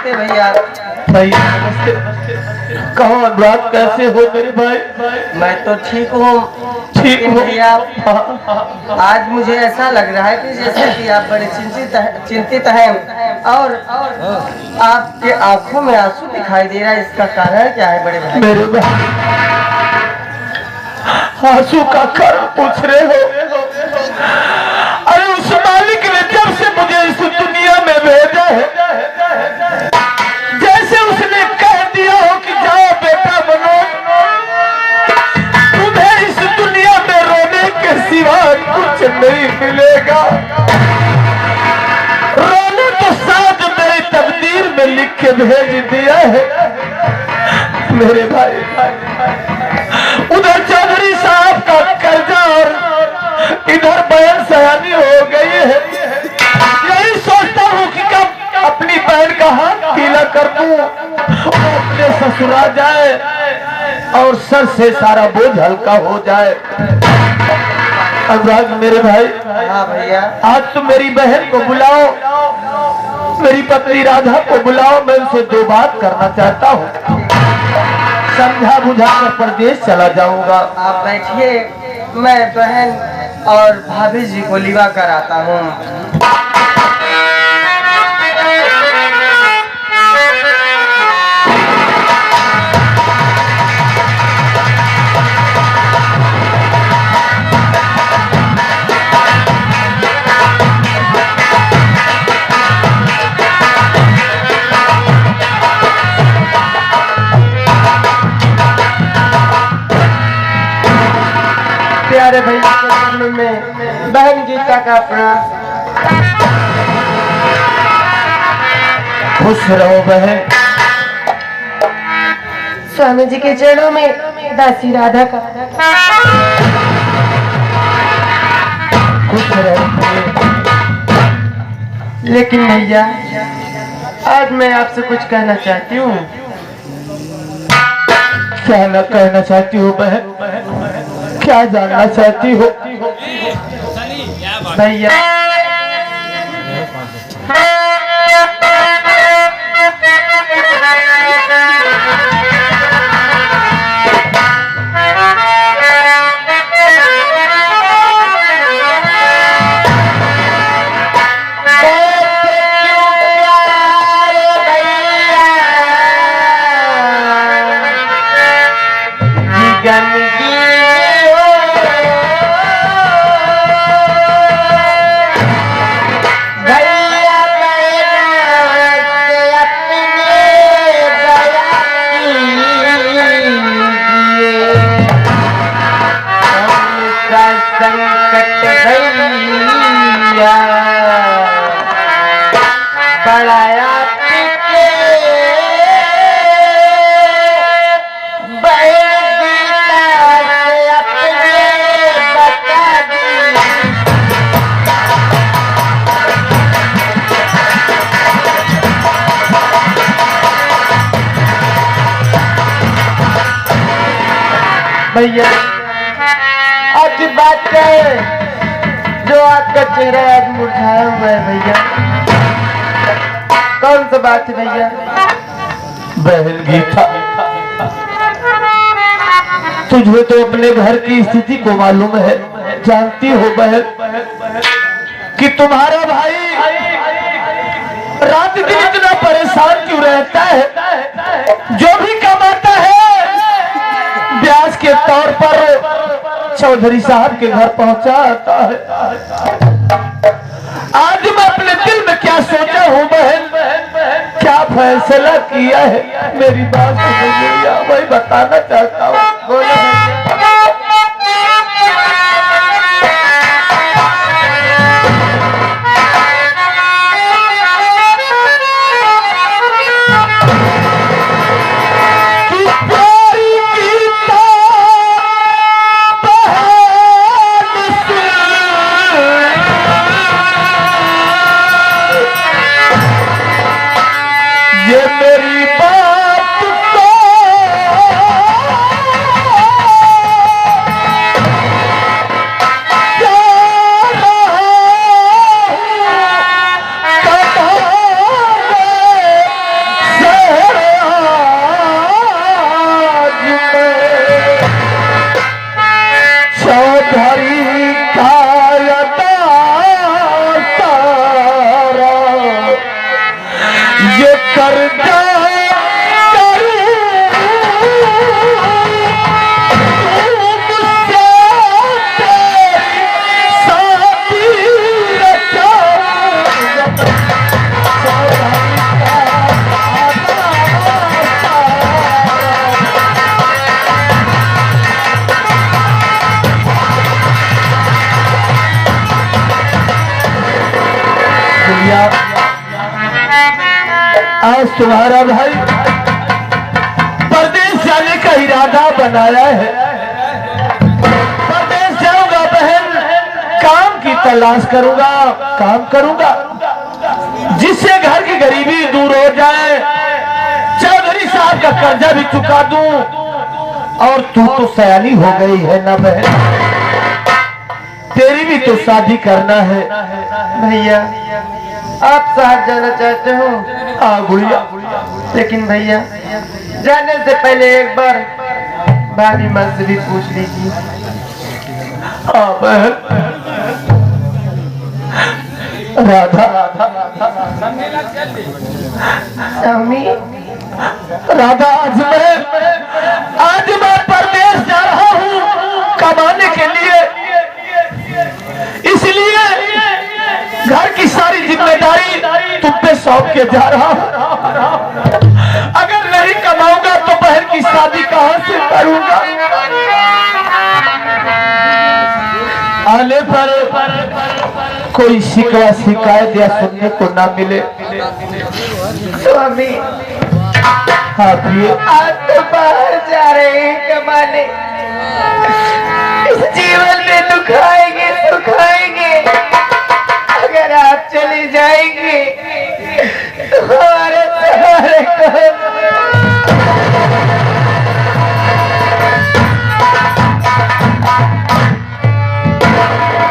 नमस्ते भैया। भैया नमस्ते। कहो अनुराग, कैसे हो मेरे भाई? मैं तो ठीक हूँ। ठीक हो भैया, आज मुझे ऐसा लग रहा है कि जैसे कि आप बड़े चिंतित हैं और आपके आंखों में आंसू दिखाई दे रहा है। इसका कारण क्या है बड़े भाई? मेरे भाई, आंसू का कारण पूछ रहे हो? अरे उस मालिक ने जब से मुझे इस दुनिया में भेजा है, जैसे उसने कह दिया हो कि जाओ बेटा बनो, तुम्हें इस दुनिया में रोने के सिवा कुछ नहीं मिलेगा। रोने तो साथ मेरी तकदीर में लिख के भेज दिया है मेरे भाई। उधर चौधरी साहब का कर्जा और इधर बहन सयानी हो गई है। यही सोचता हूँ कि कब अपनी बहन का हाथ पीला कर दूं, अपने ससुरा जाए और सर से सारा बोझ हल्का हो जाए। अनुराग मेरे भाई, हाँ भैया। आज तुम मेरी बहन को बुलाओ, मेरी पत्नी राधा को बुलाओ। मैं उनसे दो बात करना चाहता हूँ। समझा बुझा कर प्रदेश चला जाऊंगा। आप बैठिए, मैं बहन और भाभी जी को लिवा कर आता हूँ। प्यारे भैया के चरणों में बहन गीता का प्रणाम। खुश रहो बहन। स्वामी जी के चरणों में दासी राधा का। खुश रहो। लेकिन भैया, आज मैं आपसे कुछ कहना चाहती हूँ। क्या न कहना चाहती हो बहन? क्या जानना चाहती हो? भैया, भैया, आज की बात है जो आपका चेहरा आज मुरझाया हुआ है भैया। कौन सा बात है भैया? बहन गीता, तुझे तो अपने घर की स्थिति को मालूम है। जानती हो बहन कि तुम्हारा भाई रात दिन इतना परेशान क्यों रहता है? जो भी कमाता है ब्याज के तौर पर चौधरी साहब के घर पहुंचाता है। आज मैं अपने दिल में क्या सोचा हूँ बहन, क्या फैसला किया है, मेरी बात सुनो, वही बताना चाहता हूँ। बोलो भैया। ये मेरी बात को गुड़िया, आज तुम्हारा भाई परदेश जाने का इरादा बनाया है। परदेश जाऊंगा बहन, काम की तलाश करूंगा, काम करूंगा जिससे घर की गरीबी दूर हो जाए, चौधरी साहब का कर्जा भी चुका दूं। और तू तो सयानी हो गई है ना बहन, तेरी भी तो शादी करना है। भैया आप साथ जाना चाहते हो? हाँ गुड़िया, लेकिन भैया जाने से पहले एक बार भाभी माँ से भी पूछ लीजिए। हाँ बहन। राधा, स्वामी राधा, आज मैं परदेश जा रहा हूँ कमाने के लिए, इसलिए घर की सारी जिम्मेदारी तुम पे सौंप के जा रहा हूँ। अगर नहीं कमाऊंगा तो बहन की शादी कहाँ से करूंगा? आने पर कोई शिकवा शिकायत या सुनने को ना मिले। स्वामी हाँ प्रिय, आज तो बाहर जा रहे हैं कमाने, इस जीवन में दुख आएंगे सुख आएंगे, अगर आप चले जाएंगे तो हमारे सहारे कौन?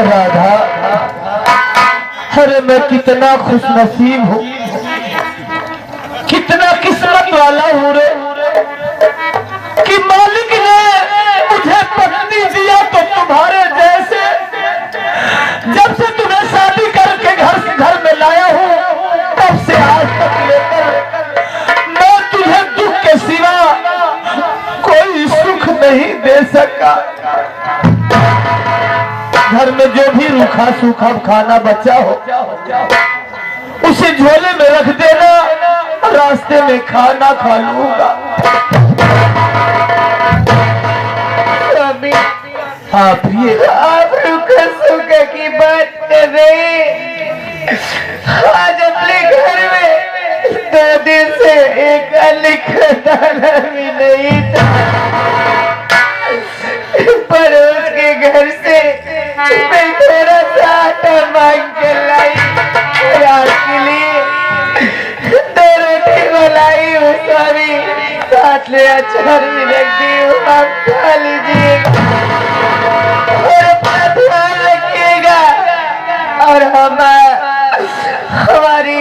राधा, अरे मैं कितना खुश नसीब हूँ, कितना किस्मत वाला हूँ रे, कि मालिक ने मुझे पत्नी दिया तो तुम्हारे जैसे। जब से तुम्हें शादी करके घर में लाया हूँ, तब से आज तक लेकर मैं तुझे दुख के सिवा कोई सुख नहीं दे सका। घर में जो भी रूखा सूखा खाना बचा हो उसे झोले में रख देना, रास्ते में खाना खा लूंगा। हाँ प्रिय, आप रूखा सूखा की बात कर रहे, आज अपने घर में 2 दिन से एक लिखा दाना भी नहीं था, पड़ोस के घर से मैं थोड़ा सा आटा मांग कर लाई और आपके लिए 2 रोटी बनाई हूँ स्वामी, साथ में अचार भी रख दी हूँ, आप खा लीजिए और अपना ध्यान रखिएगा। और हमारी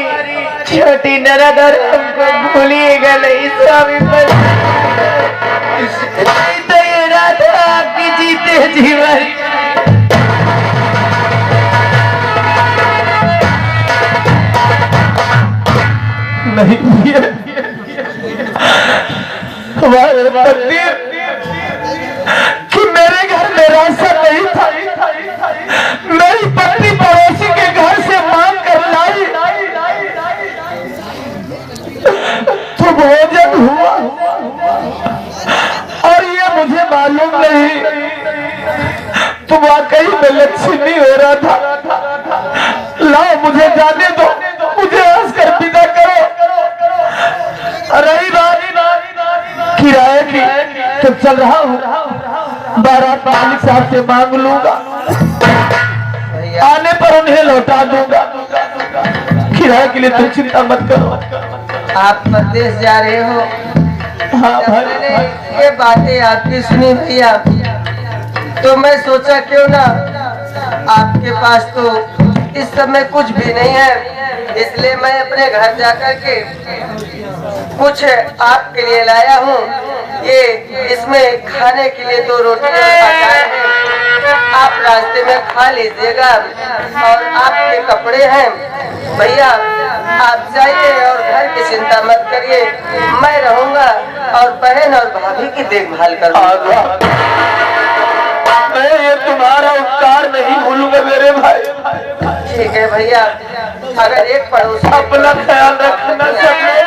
छोटी ननद और हमको भूलिएगा नहीं स्वामी, पर नहीं तो ये रात आपकी जीते जीवन। नहीं हमारे तकदीर कि मेरे घर में राशन नहीं था, मेरी पत्नी पड़ोसी के घर से मांग कर लाई तो भोजन हुआ, और ये मुझे मालूम नहीं तो वाकई में लक्ष्मी हो रहा था। लाओ मुझे जाने दो, मुझे हंस कर विदा करो। रही बात किराए की तो चल रहा हूँ, बारात मालिक साहब से मांग लूंगा, आने पर उन्हें लौटा दूंगा। किराए के लिए तुम चिंता मत करो। आप परदेश जा रहे हो? हाँ जब भाई, मैंने ये बातें आपकी सुनी भैया, तो मैं सोचा क्यों ना, आपके पास तो इस समय कुछ भी नहीं है, इसलिए मैं अपने घर जाकर के कुछ आपके लिए लाया हूँ। ये इसमें खाने के लिए 2 रोटी है, आप रास्ते में खा लीजिएगा। और आपके कपड़े हैं भैया, आप जाइए और घर की चिंता मत करिए, मैं रहूंगा और बहन और भाभी की देखभाल करूंगा। मैं ये तुम्हारा उपकार नहीं भूलूंगा मेरे भाई। ठीक है भैया, अगर एक पड़ोस अपना ख्याल रखना चाहिए।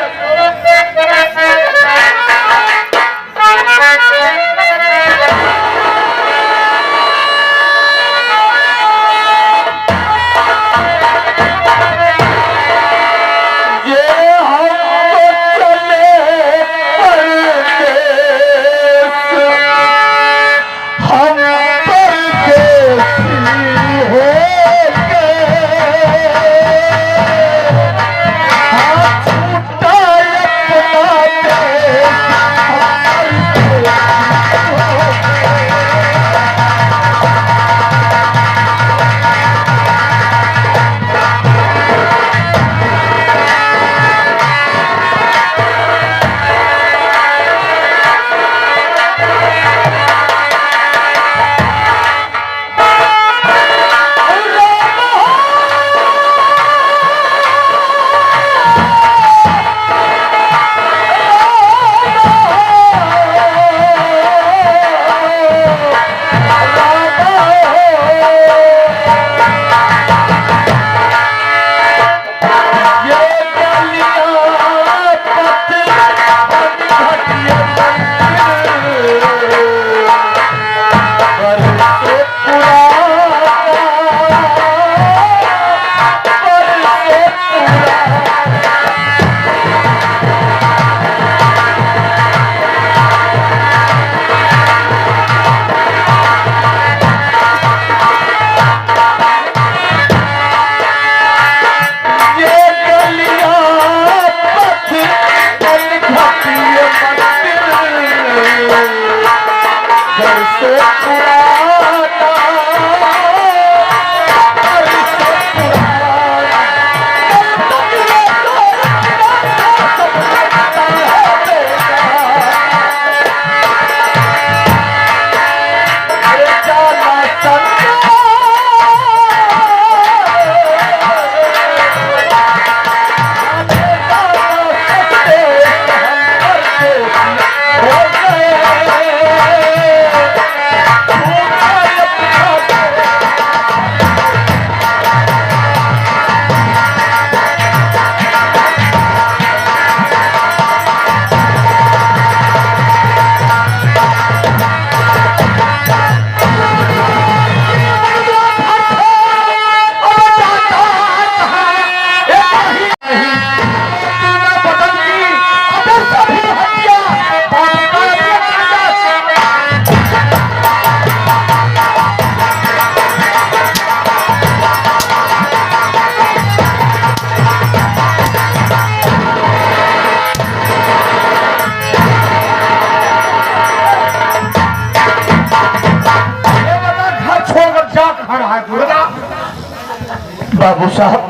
बाबू साहब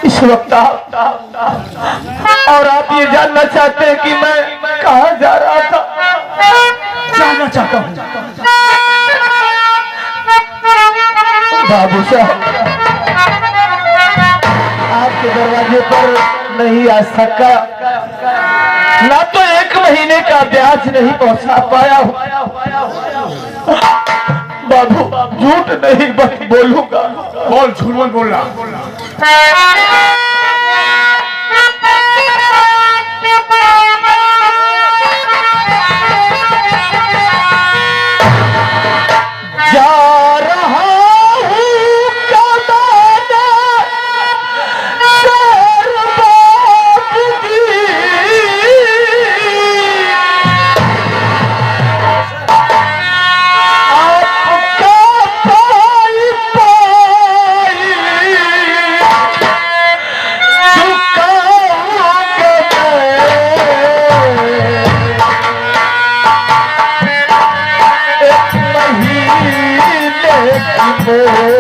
इस वक्त आप और आप ये जानना चाहते हैं कि मैं कहाँ जा रहा था? जानना चाहता हूँ बाबू साहब, आपके दरवाजे पर नहीं आ सका, ना तो 1 महीने का ब्याज नहीं पहुंचा पाया हूँ। बाबू झूठ नहीं बोलूंगा। बोल, झूठ मत बोलना। जा रहा हूँ कदाना शर्बाब की, आपका पाई पाई झुकाऊंगा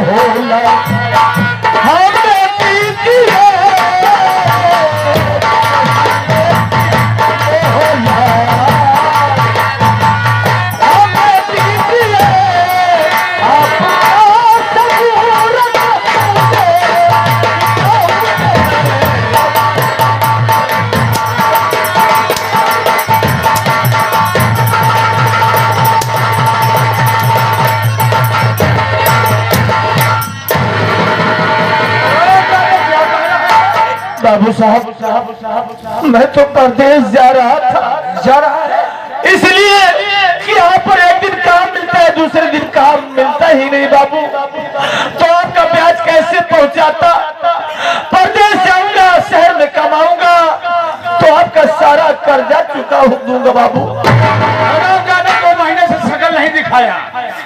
बोला हमें दीजिए बोला हमें दीजिए आपका सबूर बाबू साहब, मैं तो परदेश जा रहा था, जा रहा है इसलिए कि यहाँ पर एक दिन काम मिलता है, दूसरे दिन काम मिलता ही नहीं बाबू। तो आपका ब्याज कैसे पहुंचाता? परदेश जाऊंगा, शहर में कमाऊंगा तो आपका सारा कर्जा चुका दूंगा बाबू। 2 महीने से शकल नहीं दिखाया,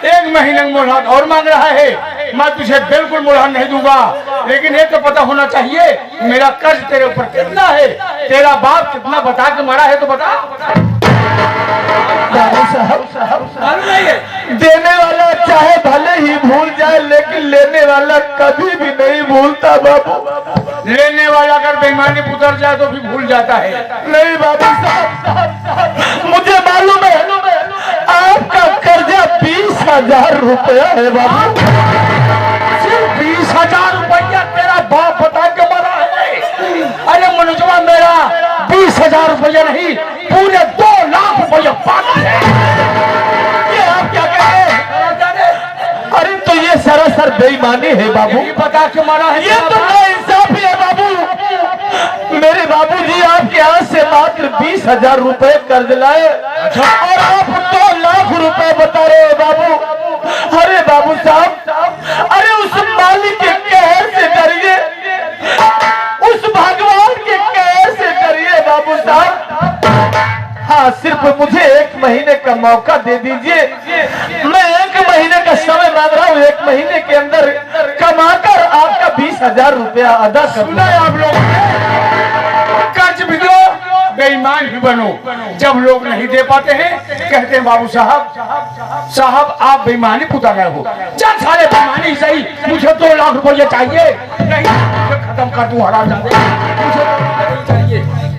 1 महीने में मुल्हान और मांग रहा है। मैं तुझे बिल्कुल मुल्हान नहीं दूंगा, लेकिन एक तो पता होना चाहिए मेरा कर्ज तेरे ऊपर कितना है, तेरा बाप कितना बता के मरा है तो बता। बाबू साहब, देने वाला चाहे भले ही भूल जाए, लेकिन लेने वाला कभी भी नहीं भूलता बाबू। लेने वाला अगर बेईमानी उतर जाए तो भी भूल जाता है। नहीं बाबू साहब, मुझे मालूम है आपका कर्जा 20,000 रुपया है बाबू। सिर्फ 20,000 रुपया तेरा बाप बता के मरा है? अरे मनोजवा, मेरा 20,000 रुपया नहीं, पूरे 2 लाख रुपया बाकी है। ये आप क्या कह रहे हैं? अरे तो ये सरासर बेईमानी है बाबू। यही बता के मरा है। ये तो नाइंसाफी है बाबू। मेरे बाबूजी आपके यहाँ से मात्र 20,000 रुपए कर्ज लाए और आप 2 लाख रुपए बता रहे हो बाबू। अरे बाबू साहब, अरे उस मालिक के कहर से डरिए, उस भगवान के कहर से डरिए बाबू साहब। हाँ, सिर्फ मुझे 1 महीने का मौका दे दीजिए, मैं 1 महीने का समय मांग रहा हूँ। 1 महीने के अंदर कमाकर आपका 20,000 रुपया अदा करना है। आप लोग कर्ज भी दो, बेईमान भी बनो। जब लोग नहीं दे पाते हैं कहते हैं बाबू साहब आप बेईमानी पुता गए हो। चल सारे बेईमानी सही, मुझे 2 लाख रुपये चाहिए, नहीं मुझे खत्म कर दूं, हराम जादे। मुझे